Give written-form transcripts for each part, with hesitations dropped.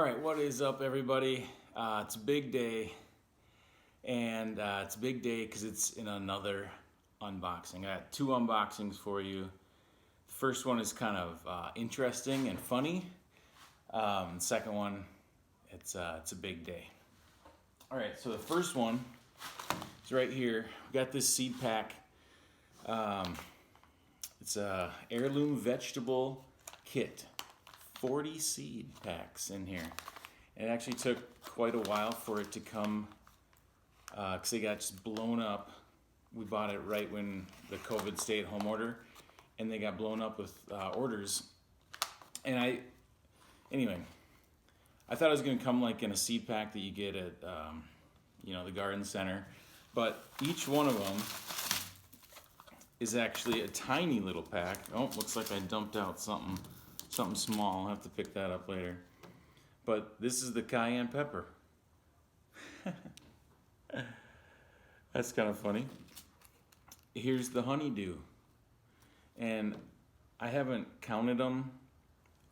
right, what is up, everybody? It's a big day, and it's a big day because it's in another unboxing. I got two unboxings for you. The first one is kind of interesting and funny. The second one, it's a big day. All right, so the first one is right here. We got this seed pack. It's a heirloom vegetable kit. 40 seed packs in here. It actually took quite a while for it to come because they got just blown up. We bought it right when the COVID stay-at-home order, and they got blown up with orders. And anyway, I thought it was going to come like in a seed pack that you get at the garden center, but each one of them is actually a tiny little pack. Oh, looks like I dumped out something small. I'll have to pick that up later. But this is the cayenne pepper. That's kind of funny. Here's the honeydew. And I haven't counted them,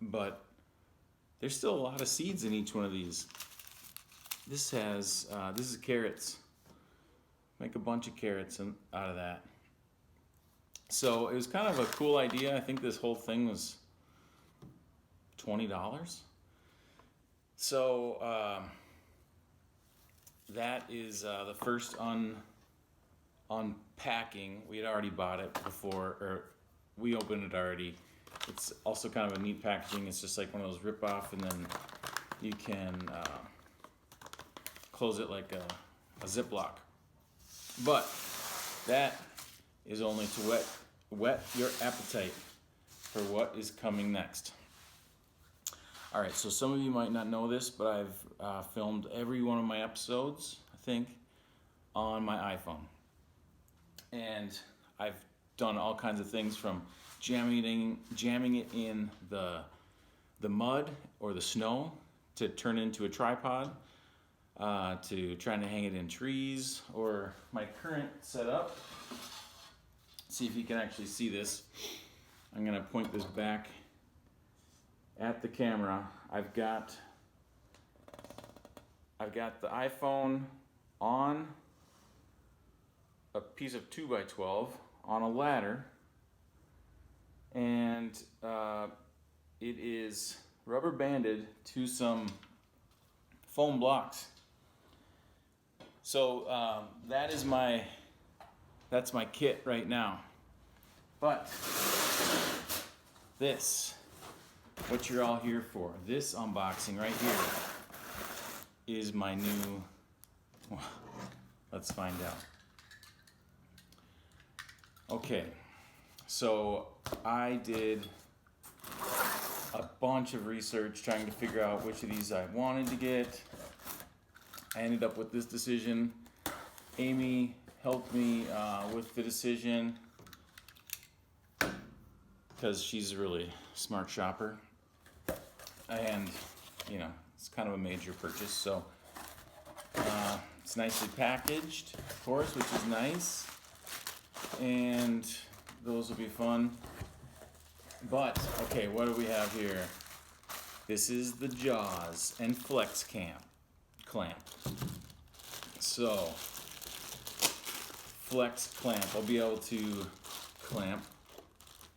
but there's still a lot of seeds in each one of these. This is carrots. Make a bunch of carrots out of that. So it was kind of a cool idea. I think this whole thing was $20. So that is the first unpacking. We had already bought it before, or we opened it already. It's also kind of a neat packaging. It's just like one of those rip-off, and then you can close it like a Ziploc. But that is only to whet your appetite for what is coming next. All right, so some of you might not know this, but I've filmed every one of my episodes, I think, on my iPhone. And I've done all kinds of things, from jamming it in the mud or the snow to turn into a tripod, to trying to hang it in trees, or my current setup. See if you can actually see this. I'm gonna point this back at the camera. I've got the iPhone on a piece of 2x12 on a ladder, and it is rubber banded to some foam blocks. So that's my kit right now. But this, what you're all here for, this unboxing right here, is my new, well, let's find out. Okay, so I did a bunch of research trying to figure out which of these I wanted to get. I ended up with this decision. Amy helped me with the decision because she's a really smart shopper, and it's kind of a major purchase, so it's nicely packaged, of course, which is nice, and those will be fun. But okay, what do we have here? This is the Jaws and Flex clamp. So Flex clamp, I'll be able to clamp,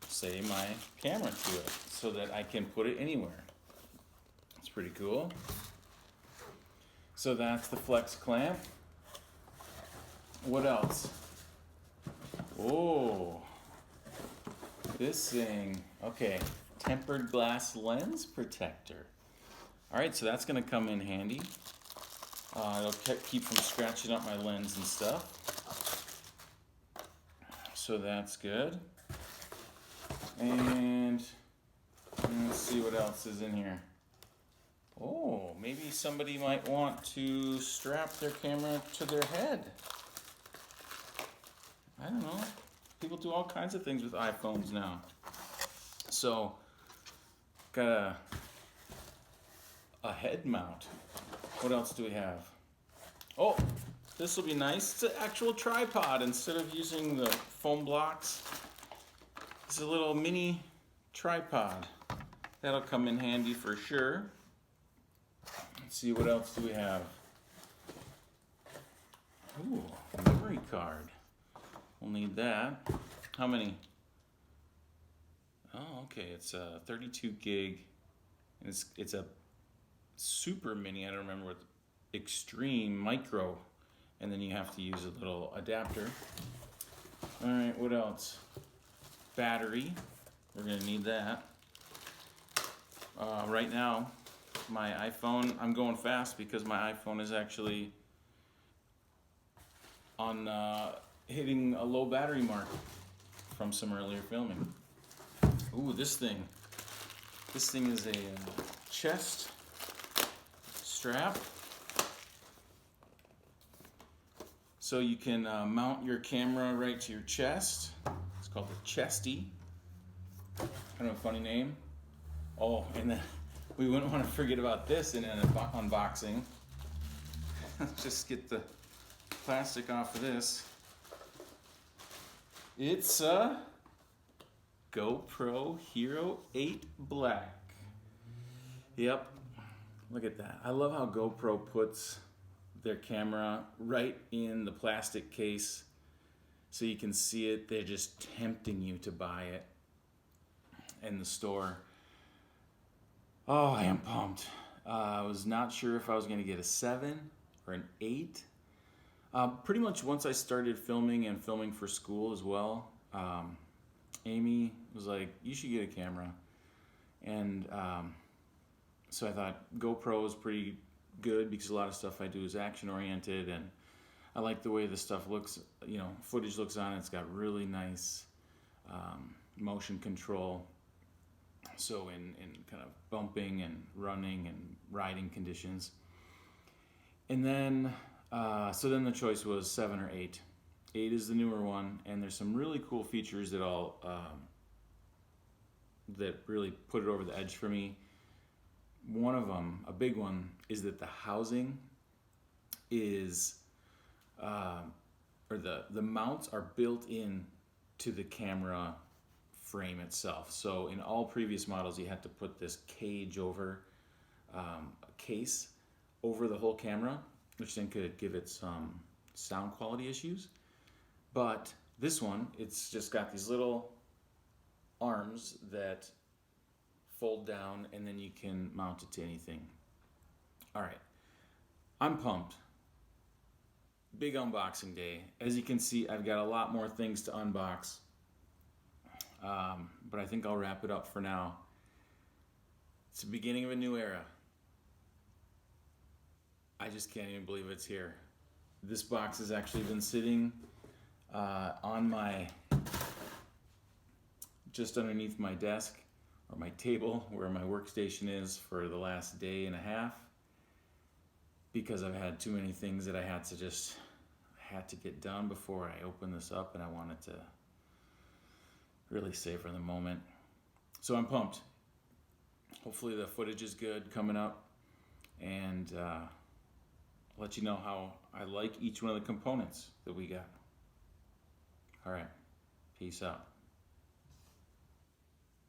say, my camera to it so that I can put it anywhere. It's pretty cool. So that's the Flex clamp. What else? Oh, this thing. Okay, tempered glass lens protector. All right, so that's gonna come in handy. It'll keep from scratching up my lens and stuff. So that's good. And let's see what else is in here. Oh, maybe somebody might want to strap their camera to their head. I don't know. People do all kinds of things with iPhones now. So, got a head mount. What else do we have? Oh, this will be nice. It's an actual tripod instead of using the foam blocks. It's a little mini tripod. That'll come in handy for sure. Let's see, what else do we have? Ooh, memory card. We'll need that. How many? Oh, okay, it's a 32 gig. It's a super mini, I don't remember what, extreme micro, and then you have to use a little adapter. All right, what else? Battery, we're gonna need that. Right now, my iPhone, I'm going fast because my iPhone is actually on hitting a low battery mark from some earlier filming. Ooh, this thing is a chest strap, so you can mount your camera right to your chest. It's called the Chesty. Kind of a funny name. Oh, and then we wouldn't want to forget about this in an unboxing. Just get the plastic off of this. It's a GoPro Hero 8 Black. Yep, look at that. I love how GoPro puts their camera right in the plastic case so you can see it. They're just tempting you to buy it in the store. Oh, I am pumped. I was not sure if I was going to get a 7 or an 8. Pretty much once I started filming for school as well, Amy was like, you should get a camera. And so I thought GoPro is pretty good because a lot of stuff I do is action oriented, and I like the way the stuff looks, footage looks on it. It's got really nice motion control. So in kind of bumping and running and riding conditions. And then, so then the choice was 7 or 8. 8 is the newer one, and there's some really cool features that that really put it over the edge for me. One of them, a big one, is that the housing is, or the mounts are built in to the camera frame itself. So in all previous models, you had to put this cage over, a case over the whole camera, which then could give it some sound quality issues. But this one, it's just got these little arms that fold down, and then you can mount it to anything. All right, I'm pumped. Big unboxing day. As you can see, I've got a lot more things to unbox. But I think I'll wrap it up for now. It's the beginning of a new era. I just can't even believe it's here. This box has actually been sitting on my, just underneath my desk or my table where my workstation is for the last day and a half, because I've had too many things that I had to get done before I open this up, and I wanted to really savor the moment. So I'm pumped. Hopefully the footage is good coming up, and I'll let you know how I like each one of the components that we got. All right, peace out.